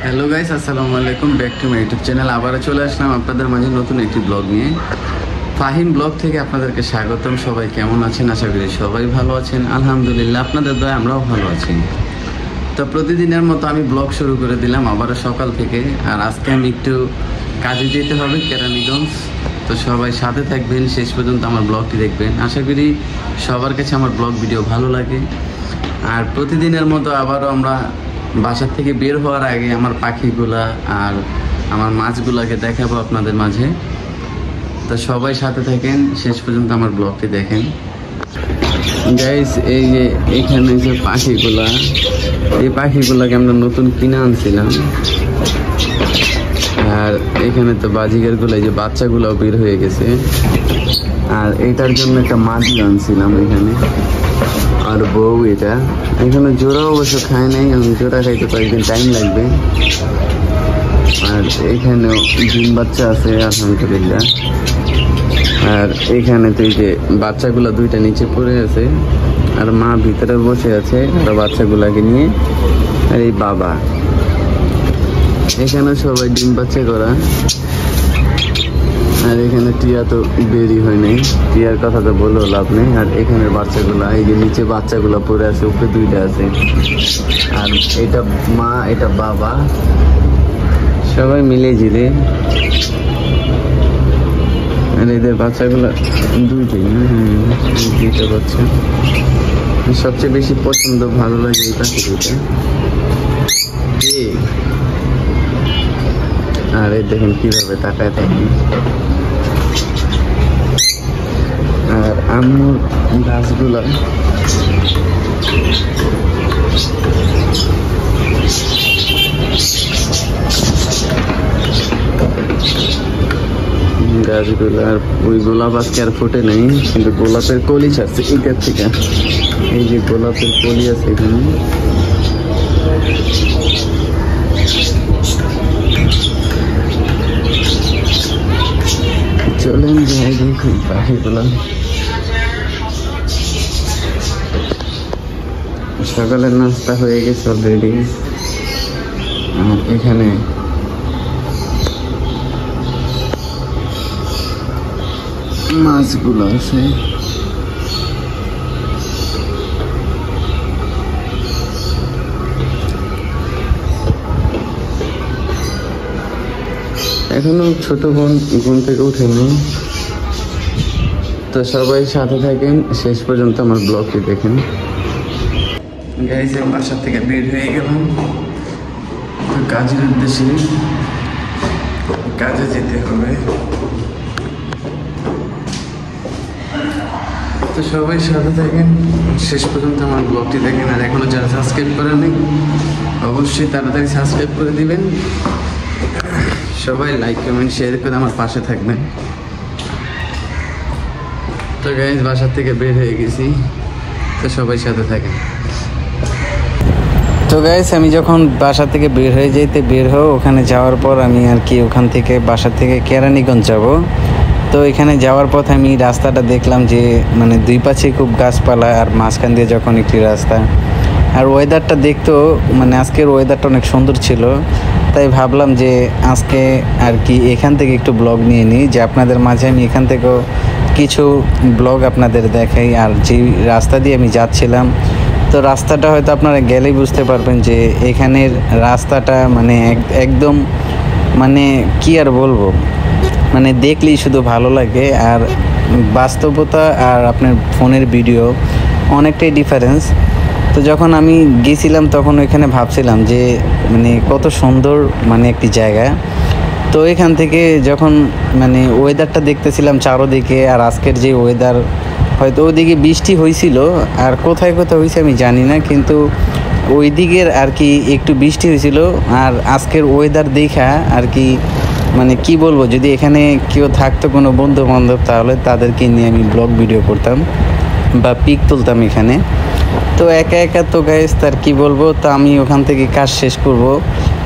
Hello guys, আসসালামু আলাইকুম। Back to my YouTube channel. আবারও চলে আসলাম আপনাদের মাঝে নতুন একটি ব্লগ নিয়ে। ফাহিম ব্লগ থেকে আপনাদেরকে স্বাগতম। সবাই কেমন আছেন? আশা করি সবাই ভালো আছেন। আলহামদুলিল্লাহ, আপনাদের দয়ায় আমরাও ভালো আছি। তো প্রতিদিনের মতো আমি ব্লগ শুরু করে দিলাম আবারও সকাল থেকে। আর আজকে আমি একটু কাজে যেতে হবে কেরানীগঞ্জ। তো সবাই সাথে থাকবেন, শেষ পর্যন্ত আমার ব্লগটি দেখবেন। আশা করি সবার কাছে আমার ব্লগ ভিডিও ভালো লাগে। আর প্রতিদিনের মতো আবারও আমরা বাসার থেকে বের হওয়ার আগে আমার পাখিগুলা আর আমার মাছগুলাকে দেখাবো আপনাদের মাঝে। তো সবাই সাথে থাকেন, শেষ পর্যন্ত আমার ব্লগটি দেখেন। গাইস, এই যে এখানে যে পাখিগুলা, এই পাখিগুলাকে আমরা নতুন কিনে আনছিলাম। আর এখানে তো বাজিগারগুলো, এই যে বাচ্চাগুলাও বের হয়ে গেছে। আর এটার জন্য একটা মাদি আনছিলাম এখানে, আর বউ। এটা এখানে জোড়া অবশ্য খায় নাই, জোড়া খাইতে কয়েকদিন টাইম লাগবে। আর এখানেও ডিম বাচ্চা আছে আলহামদুলিল্লাহ। আর এখানে তো এই যে বাচ্চাগুলা দুইটা নিচে পড়ে আছে, আর মা ভিতরে বসে আছে আর বাচ্চাগুলাকে নিয়ে। আর এই বাবা, এখানে সবাই ডিম বাচ্চা করা। আর এখানে টিয়া তো বেরি হয় নাই, টিয়ার কথা তো বলেও লাভ নেই। আর এখানে বাচ্চাগুলা, এই যে নিচে বাচ্চাগুলা পড়ে আছে, উপরে দুইটা আছে। আর এটা মা, এটা বাবা, সবাই মিলে জিরে। আর এদের বাচ্চাগুলা দুইটাই, দুইটা বাচ্চা। সবচেয়ে বেশি পছন্দ ভালো লাগে এই পাখি দুইটা। আর এই দেখেন কিভাবে তাকায় থাকি। আর আম্মুর গাছগুলা, গাছগুলা, আর ওই গোলাপ আজকে আর ফুটে নেই, কিন্তু গোলাপের কলি ছাড়ছে এটার থেকে। এই যে গোলাপের কলি আছে এখানে। চলেন যাই দেখুন পাখিগুলা। সকালের নাস্তা হয়ে গেছে অলরেডি। আর এখানে মাছগুলো আছে। এখনো ছোট বোন ঘুম থেকে উঠেনি। তো সবাই সাথে থাকেন, শেষ পর্যন্ত আমার ব্লগটি দেখেন। গাইস, বাসার থেকে বের হয়ে গেলাম কাজের উদ্দেশ্যে। কাজে যেতে হবে। তো সবাই সাথে থাকেন, শেষ পর্যন্ত আমার ব্লগটি দেখেন। আর এখনো যারা সাবস্ক্রাইব করেননি অবশ্যই তাড়াতাড়ি সাবস্ক্রাইব করে দিবেন। সবাই লাইক কমেন্ট শেয়ার করে আমার পাশে থাকবেন। তো গাইস, বাসার থেকে বের হয়ে গেছি। তো সবাই সাথে থাকেন। তো গাইস, আমি যখন বাসা থেকে বের হয়ে ওখানে যাওয়ার পর আমি আর কি ওখান থেকে বাসা থেকে কেরানীগঞ্জ যাব। তো এখানে যাওয়ার পথ আমি রাস্তাটা দেখলাম যে মানে দুই পাশে খুব গাছপালা, আর মাঝখান দিয়ে যখন একটি রাস্তা। আর ওয়েদারটা দেখতেও মানে আজকের ওয়েদারটা অনেক সুন্দর ছিল। তাই ভাবলাম যে আজকে আর কি এখান থেকে একটু ব্লগ নিয়ে নিই, যে আপনাদের মাঝে আমি এখান থেকেও কিছু ব্লগ আপনাদের দেখাই। আর যে রাস্তা দিয়ে আমি যাচ্ছিলাম, তো রাস্তাটা হয়তো আপনারা গেলেই বুঝতে পারবেন যে এখানের রাস্তাটা মানে একদম মানে কি আর বলবো, মানে দেখলেই শুধু ভালো লাগে। আর বাস্তবতা আর আপনার ফোনের ভিডিও অনেকটাই ডিফারেন্স। তো যখন আমি গেছিলাম তখন ওইখানে ভাবছিলাম যে মানে কত সুন্দর মানে একটি জায়গা। তো এখান থেকে যখন মানে ওয়েদারটা দেখতেছিলাম চারোদিকে, আর আজকের যে ওয়েদার, হয়তো ওইদিকে বৃষ্টি হয়েছিল আর কোথায় কোথায় হয়েছে আমি জানি না, কিন্তু ওই দিকের আর কি একটু বৃষ্টি হয়েছিল। আর আজকের ওয়েদার দেখা আর কি মানে কি বলবো, যদি এখানে কেউ থাকতো কোনো বন্ধু বান্ধব, তাহলে তাদেরকে নিয়ে আমি ব্লগ ভিডিও করতাম বা পিক তুলতাম এখানে। তো একা একা তো গাইস তার কি বলবো। তো আমি ওখান থেকে কাজ শেষ করব,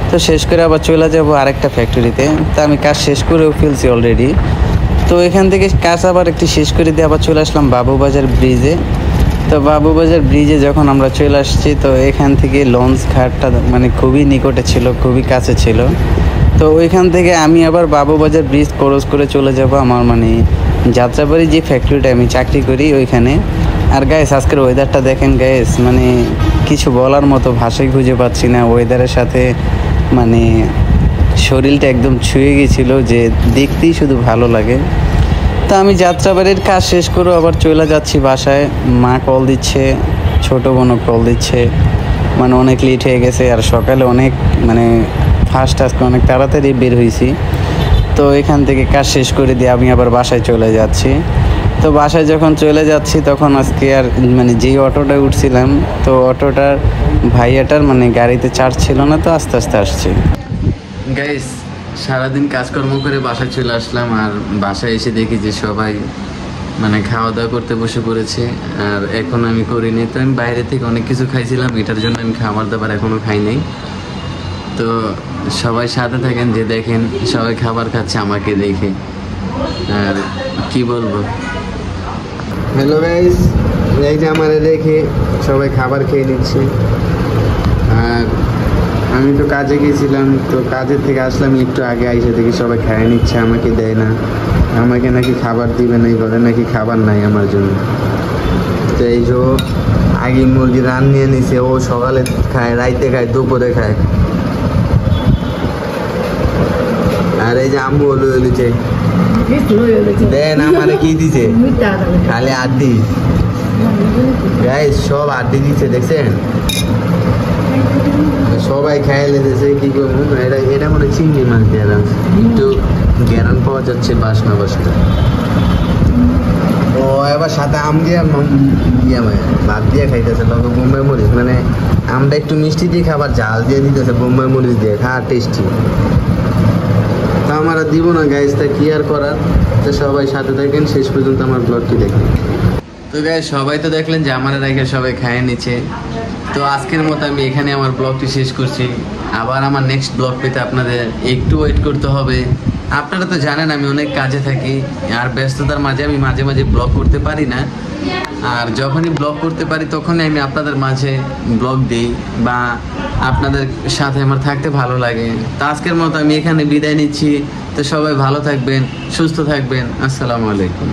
তো শেষ করে আবার চলে যাব আরেকটা ফ্যাক্টরিতে। তো আমি কাজ শেষ করেও ফেলছি অলরেডি। তো এখান থেকে কাজ আবার একটু শেষ করে দিয়ে আবার চলে আসলাম বাবুবাজার ব্রিজে। তো বাবুবাজার ব্রিজে যখন আমরা চলে আসছি, তো এখান থেকে লঞ্চ ঘাটটা মানে খুবই নিকটে ছিল, খুবই কাছে ছিল। তো ওইখান থেকে আমি আবার বাবুবাজার ব্রিজ ক্রস করে চলে যাব আমার মানে যাত্রাবাড়ি যে ফ্যাক্টরিটা আমি চাকরি করি ওইখানে। আর গাইস আজকের ওয়েদারটা দেখেন গাইস, মানে কিছু বলার মতো ভাষাই খুঁজে পাচ্ছি না। ওয়েদারের সাথে মানে শরীরটা একদম ছুঁয়ে গেছিল, যে দেখতেই শুধু ভালো লাগে। তো আমি যাত্রাবাড়ির কাজ শেষ করে আবার চলে যাচ্ছি বাসায়। মা কল দিচ্ছে, ছোটো বোনও কল দিচ্ছে, মানে অনেক লেট হয়ে গেছে। আর সকালে অনেক মানে ফার্স্ট আজকে অনেক তাড়াতাড়ি বের হয়েছি। তো এখান থেকে কাজ শেষ করে দিয়ে আমি আবার বাসায় চলে যাচ্ছি। তো বাসায় যখন চলে যাচ্ছি তখন আজকে আর মানে যেই অটোটা উঠছিলাম, তো অটোটার ভাইয়াটার মানে গাড়িতে চার্জ ছিল না, তো আস্তে আস্তে আসছি। গাইস সারাদিন কাজকর্ম করে বাসায় চলে আসলাম, আর বাসায় এসে দেখি যে সবাই মানে খাওয়া দাওয়া করতে বসে পড়েছে, আর এখন আমি করিনি। তো আমি বাইরে থেকে অনেক কিছু খাইছিলাম, এটার জন্য আমি খাবার দাবার এখনও খাই নাই। তো সবাই সাথে থাকেন, যে দেখেন সবাই খাবার খাচ্ছে আমাকে দেখে, আর কি বলবো। হ্যালো গাইস, এই যে আমারে দেখে সবাই খাবার খেয়ে নিচ্ছে। আর আমি তো কাজে গেছিলাম, তো কাজের থেকে আসলাম একটু আগে, আইসে দেখি সবাই খেয়ে নিচ্ছে, আমাকে দেয় না। আমাকে নাকি খাবার দিবে না, এই ঘরে নাকি খাবার নাই আমার জন্য। তো এই যে আগে মুরগি রান নিয়ে নিছে, ও সকালে খায়, রাইতে খায়, দুপুরে খায়। আর এই যে আম্মু হলো দিচ্ছে, দেন আমারে কি দিছে, খালি আড্ডি। গাইস সব আড্ডি দিচ্ছে, দেখছেন সবাই খাইয়ে লেগেছে। কি করবো, এটা মনে চিংড়ি মাছ দিয়ে একটু গ্যারান পাওয়া যাচ্ছে, বাসনা বাসনা। ও এবার সাথে আম দিয়ে ভাত দিয়ে খাইতেছে, তবে বোম্বাই মরিচ, মানে আমটা একটু মিষ্টি দিয়ে খাবার ঝাল দিয়ে দিতেছে, বোম্বাই মরিচ দিয়ে খা টেস্টি। তো আমার আর দিব না গাইস, তা কি আর করার। তো সবাই সাথে থাকেন, শেষ পর্যন্ত আমার ব্লগটি দেখেন। তো গাইস সবাই তো দেখলেন যে আমার রেখে সবাই খাইয়ে নিচ্ছে। তো আজকের মতো আমি এখানে আমার ব্লগটি শেষ করছি। আবার আমার নেক্সট ব্লগ পেতে আপনাদের একটু ওয়েট করতে হবে। আপনারা তো জানেন আমি অনেক কাজে থাকি, আর ব্যস্ততার মাঝে আমি মাঝে মাঝে ব্লগ করতে পারি না। আর যখনই ব্লগ করতে পারি তখনই আমি আপনাদের মাঝে ব্লগ দিই, বা আপনাদের সাথে আমার থাকতে ভালো লাগে। তো আজকের মতো আমি এখানে বিদায় নিচ্ছি। তো সবাই ভালো থাকবেন, সুস্থ থাকবেন। আসসালামু আলাইকুম।